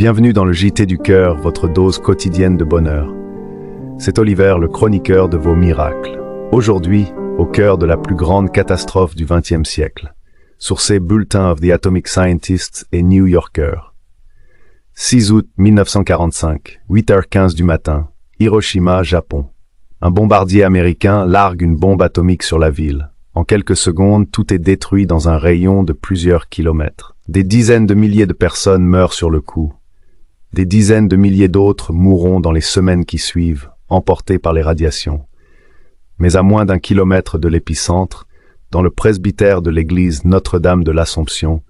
Bienvenue dans le JT du cœur, votre dose quotidienne de bonheur. C'est Oliver, le chroniqueur de vos miracles. Aujourd'hui, au cœur de la plus grande catastrophe du XXe siècle. Sourcé Bulletin of the Atomic Scientists et New Yorker. 6 août 1945, 8h15 du matin, Hiroshima, Japon. Un bombardier américain largue une bombe atomique sur la ville. En quelques secondes, tout est détruit dans un rayon de plusieurs kilomètres. Des dizaines de milliers de personnes meurent sur le coup. Des dizaines de milliers d'autres mourront dans les semaines qui suivent, emportés par les radiations. Mais à moins d'un kilomètre de l'épicentre, dans le presbytère de l'église Notre-Dame de l'Assomption,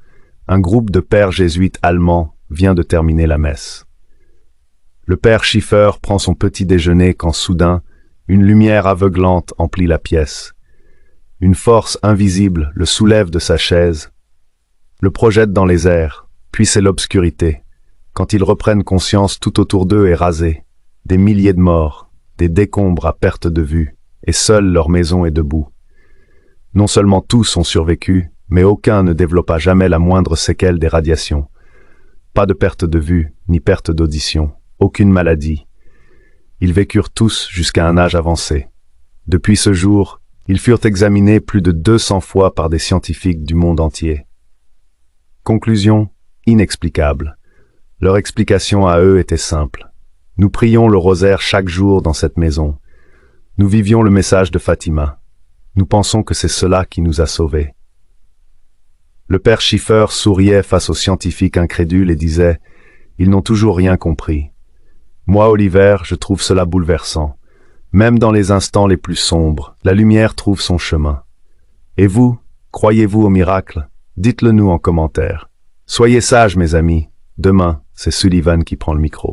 un groupe de pères jésuites allemands vient de terminer la messe. Le père Schiffer prend son petit déjeuner quand soudain, une lumière aveuglante emplit la pièce. Une force invisible le soulève de sa chaise, le projette dans les airs, puis c'est l'obscurité. Quand ils reprennent conscience, tout autour d'eux est rasé. Des milliers de morts, des décombres à perte de vue, et seule leur maison est debout. Non seulement tous ont survécu, mais aucun ne développa jamais la moindre séquelle des radiations. Pas de perte de vue, ni perte d'audition, aucune maladie. Ils vécurent tous jusqu'à un âge avancé. Depuis ce jour, ils furent examinés plus de 200 fois par des scientifiques du monde entier. Conclusion, inexplicable. Leur explication à eux était simple. Nous prions le rosaire chaque jour dans cette maison. Nous vivions le message de Fatima. Nous pensons que c'est cela qui nous a sauvés. Le père Schiffer souriait face aux scientifiques incrédules et disait « Ils n'ont toujours rien compris. Moi, Oliver, je trouve cela bouleversant. Même dans les instants les plus sombres, la lumière trouve son chemin. Et vous, croyez-vous au miracle? Dites-le nous en commentaire. Soyez sages, mes amis. Demain, c'est Sullivan qui prend le micro.